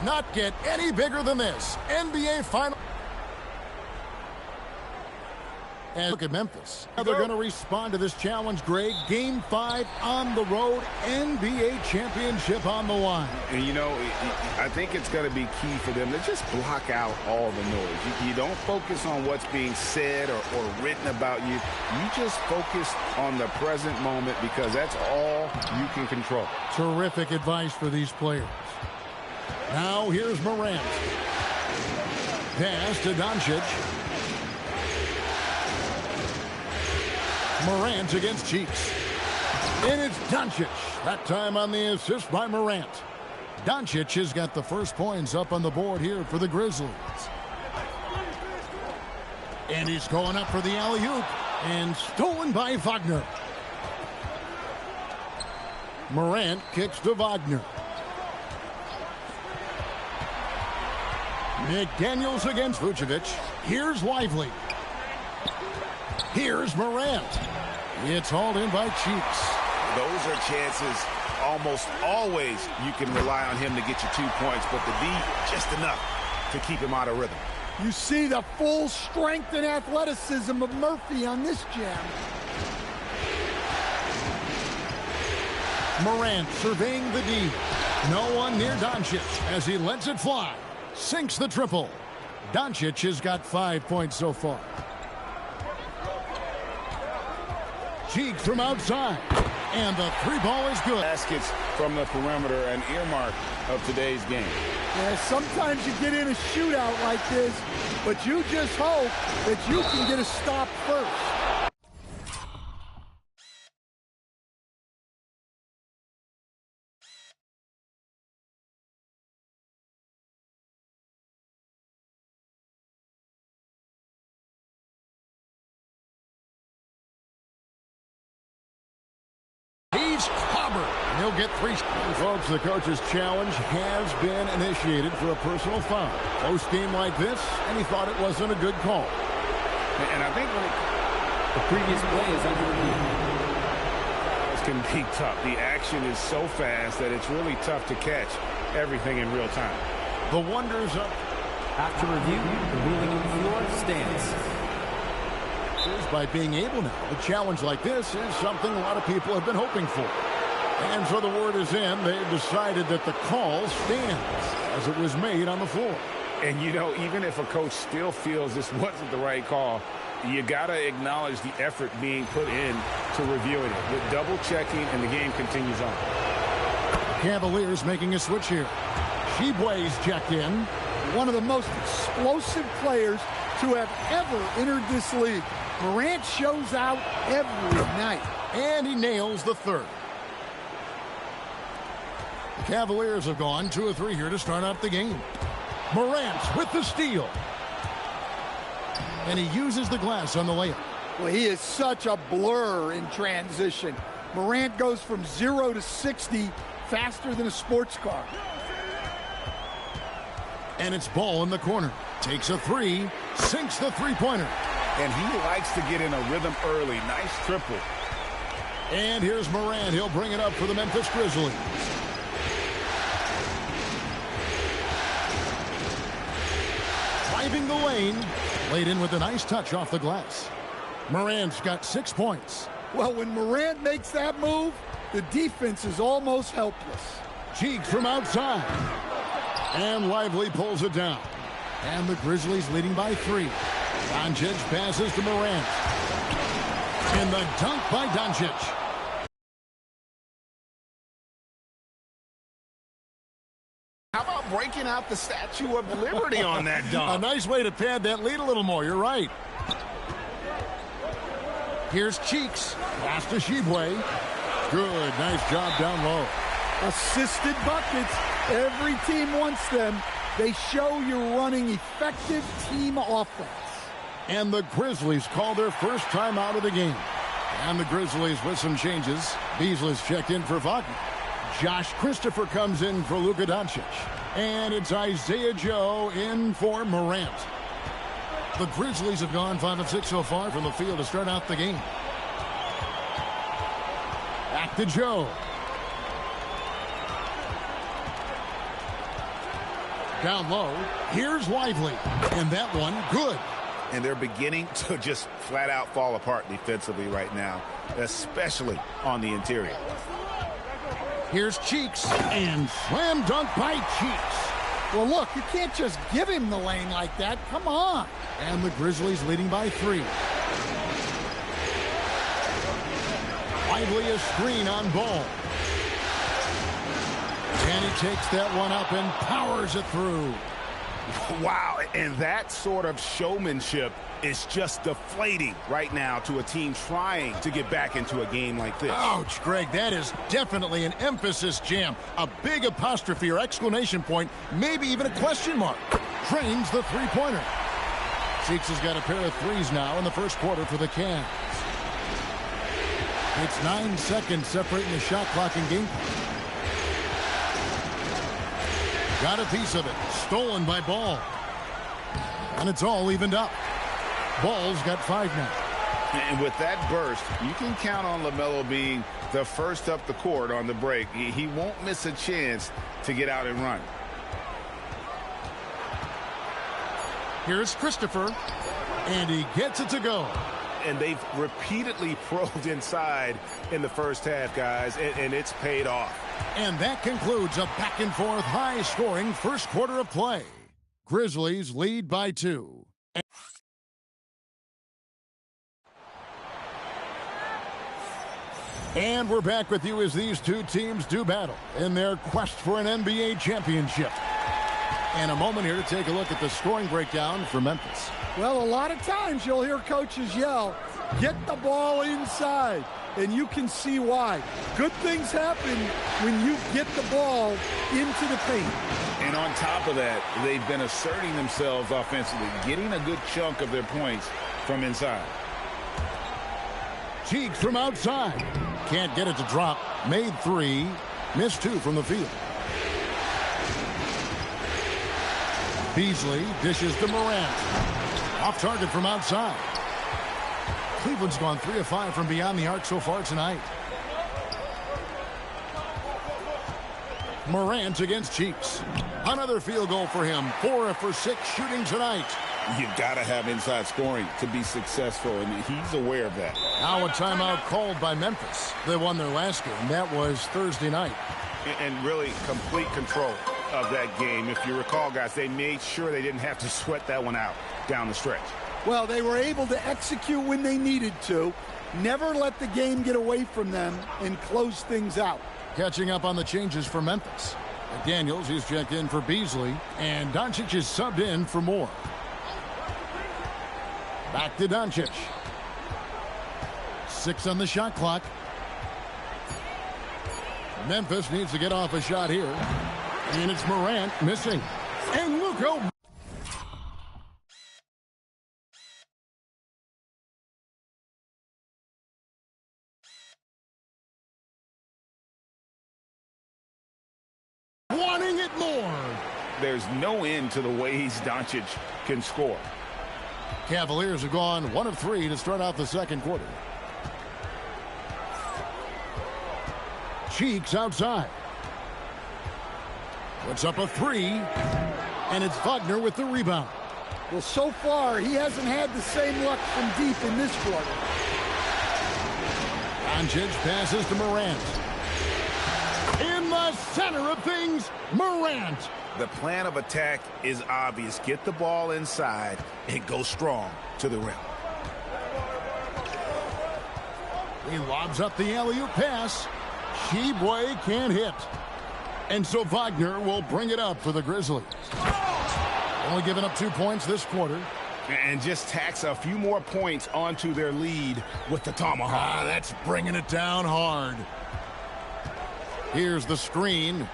Not get any bigger than this. NBA Final. And look at Memphis. Now they're going to respond to this challenge, Greg. Game 5 on the road. NBA championship on the line. And, you know, I think it's going to be key for them to just block out all the noise. You don't focus on what's being said or written about you. You just focus on the present moment because that's all you can control. Terrific advice for these players. Now here's Morant. Pass to Doncic. Morant against Cheeks. And it's Doncic. That time on the assist by Morant. Doncic has got the first points up on the board here for the Grizzlies. And he's going up for the alley-oop. And stolen by Wagner. Morant kicks to Wagner. McDaniels against Vucevic. Here's Lively. Here's Morant. It's hauled in by Cheeks. Those are chances almost always you can rely on him to get you 2 points, but the D just enough to keep him out of rhythm. You see the full strength and athleticism of Murphy on this jam. Morant surveying the D. No one near Doncic as he lets it fly. Sinks the triple. Doncic has got 5 points so far. Cheeks from outside. And the three ball is good. Baskets from the perimeter, an earmark of today's game. Yeah, sometimes you get in a shootout like this, but you just hope that you can get a stop first. He's covered. He'll get 3. And folks, the coach's challenge has been initiated for a personal foul. Close game like this, and he thought it wasn't a good call. And I think the previous play is under review. This can be tough. The action is so fast that it's really tough to catch everything in real time. The wonders of... After review, the ruling on the floor stands. By being able now. A challenge like this is something a lot of people have been hoping for. And so the word is in. They've decided that the call stands as it was made on the floor. And, you know, even if a coach still feels this wasn't the right call, you got to acknowledge the effort being put in to reviewing it. With double checking, and the game continues on. Cavaliers making a switch here. Sheboy's checked in. One of the most explosive players to have ever entered this league. Morant shows out every night. And he nails the third. The Cavaliers have gone 2 of 3 here to start out the game. Morant with the steal. And he uses the glass on the layup. Well, he is such a blur in transition. Morant goes from 0 to 60 faster than a sports car. And it's Ball in the corner. Takes a 3. Sinks the three-pointer. And he likes to get in a rhythm early. Nice triple. And here's Morant. He'll bring it up for the Memphis Grizzlies. Driving the lane. Laid in with a nice touch off the glass. Morant's got 6 points. Well, when Morant makes that move, the defense is almost helpless. Cheeks from outside. And Lively pulls it down. And the Grizzlies leading by 3. Doncic passes to Morant. And the dunk by Doncic. How about breaking out the Statue of Liberty on that dunk? A nice way to pad that lead a little more. You're right. Here's Cheeks. Pass to Sheboy. Good. Nice job down low. Assisted buckets. Every team wants them. They show you're running effective team offense. And the Grizzlies call their first time out of the game. And the Grizzlies with some changes. Beasley's checked in for Wagner. Josh Christopher comes in for Luka Doncic. And it's Isaiah Joe in for Morant. The Grizzlies have gone 5 of 6 so far from the field to start out the game. Back to Joe. Down low. Here's Lively. And that one good. And they're beginning to just flat out fall apart defensively right now, especially on the interior. Here's Cheeks. And slam dunk by Cheeks. Well, look, you can't just give him the lane like that. Come on. And the Grizzlies leading by 3. Lively a screen on Ball. And he takes that one up and powers it through. Wow, and that sort of showmanship is just deflating right now to a team trying to get back into a game like this. Ouch, Greg, that is definitely an emphasis jam. A big apostrophe or exclamation point, maybe even a question mark. Drains the three-pointer. Cheeks has got a pair of threes now in the first quarter for the Cavs. It's 9 seconds separating the shot clock and game clock. Got a piece of it. Stolen by Ball. And it's all evened up. Ball's got 5 now. And with that burst, you can count on Lamelo being the first up the court on the break. He won't miss a chance to get out and run. Here's Christopher. And he gets it to go. And they've repeatedly probed inside in the first half, guys, and it's paid off. And that concludes a back-and-forth, high-scoring first quarter of play. Grizzlies lead by 2. And we're back with you as these two teams do battle in their quest for an NBA championship. And a moment here to take a look at the scoring breakdown for Memphis. Well, a lot of times you'll hear coaches yell, get the ball inside. And you can see why. Good things happen when you get the ball into the paint. And on top of that, they've been asserting themselves offensively, getting a good chunk of their points from inside. Cheeks from outside. Can't get it to drop. Made 3. Missed 2 from the field. Beasley dishes to Morant. Off target from outside. Cleveland's gone 3 of 5 from beyond the arc so far tonight. Morant against Cheeks. Another field goal for him. 4 for 6 shooting tonight. You've got to have inside scoring to be successful, and he's aware of that. Now a timeout called by Memphis. They won their last game. That was Thursday night. And really complete control of that game. If you recall, guys, they made sure they didn't have to sweat that one out down the stretch. Well, they were able to execute when they needed to. Never let the game get away from them and close things out. Catching up on the changes for Memphis. Daniels, he's checked in for Beasley. And Doncic is subbed in for Moore. Back to Doncic. 6 on the shot clock. Memphis needs to get off a shot here. And it's Morant missing. And Luka. Wanting it more. There's no end to the ways Doncic can score. Cavaliers have gone 1 of 3 to start out the second quarter. Cheeks outside. Puts up a 3. And it's Wagner with the rebound. Well, so far, he hasn't had the same luck from deep in this quarter. Doncic passes to Morant. In the center of things, Morant. The plan of attack is obvious. Get the ball inside and go strong to the rim. He lobs up the alley-oop pass. Sheboy can't hit. And so Wagner will bring it up for the Grizzlies. Only giving up 2 points this quarter. And just tacks a few more points onto their lead with the tomahawk. That's bringing it down hard. Here's the screen.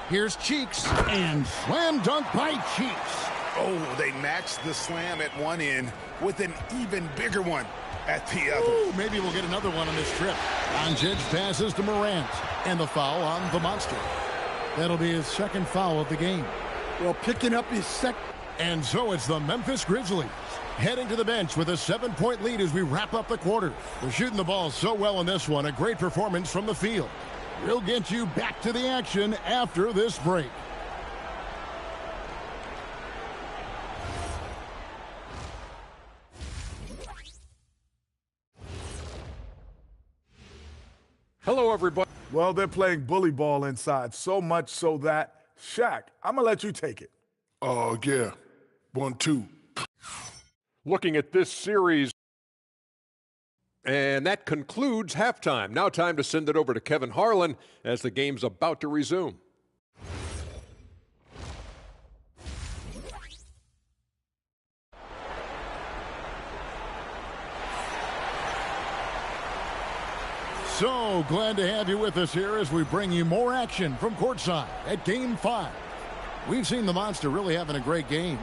Here's Cheeks. And slam dunk by Cheeks. Oh, they matched the slam at one end with an even bigger one at the other. Ooh, maybe we'll get another one on this trip. Doncic passes to Morant. And the foul on the monster. That'll be his second foul of the game. Well, picking up his second. And so it's the Memphis Grizzlies heading to the bench with a 7-point lead as we wrap up the quarter. They're shooting the ball so well in this one. A great performance from the field. We'll get you back to the action after this break. Hello, everybody. Well, they're playing bully ball inside, so much so that, Shaq, I'm going to let you take it. Oh, yeah. 1-2. Looking at this series. And that concludes halftime. Now time to send it over to Kevin Harlan as the game's about to resume. So glad to have you with us here as we bring you more action from courtside at Game 5. We've seen the Monster really having a great game.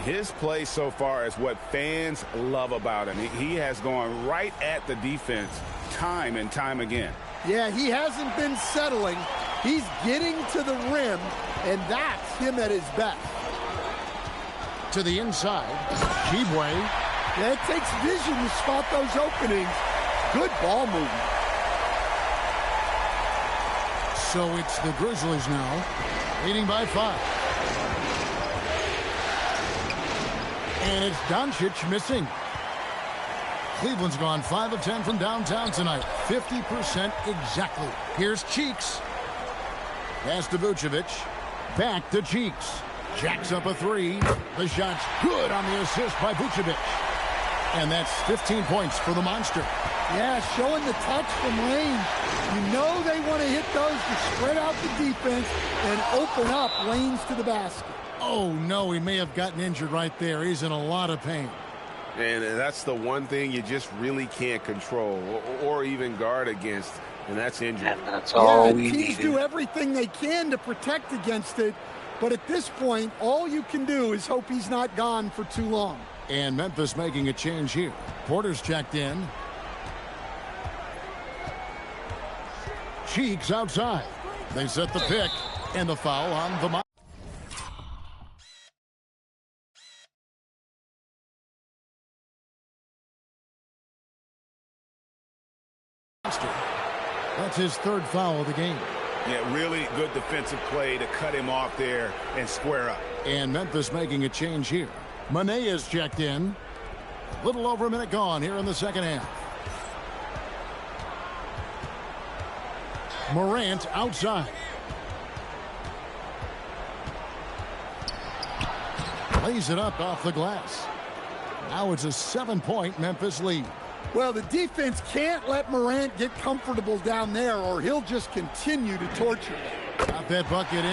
His play so far is what fans love about him. He has gone right at the defense time and time again. Yeah, he hasn't been settling. He's getting to the rim, and that's him at his best. To the inside, Keebway. Yeah, it takes vision to spot those openings. Good ball movement. So it's the Grizzlies now, leading by 5. And it's Doncic missing. Cleveland's gone 5 of 10 from downtown tonight. 50% exactly. Here's Cheeks. Pass to Vucevic. Back to Cheeks. Jacks up a 3. The shot's good on the assist by Vucevic. And that's 15 points for the Monster. Yeah, showing the touch from Lane. You know they want to hit those to spread out the defense and open up lanes to the basket. Oh, no, he may have gotten injured right there. He's in a lot of pain. And that's the one thing you just really can't control or even guard against, and that's injury. And that's all we teams needed. do everything they can to protect against it, but at this point, all you can do is hope he's not gone for too long. And Memphis making a change here. Porter's checked in. Cheeks outside. They set the pick, and the foul on the Monster. That's his 3rd foul of the game. Yeah, really good defensive play to cut him off there and square up. And Memphis making a change here. Manea's checked in. A little over a minute gone here in the second half. Morant outside. Lays it up off the glass. Now it's a 7-point Memphis lead. Well, the defense can't let Morant get comfortable down there or he'll just continue to torture them. Got that bucket in.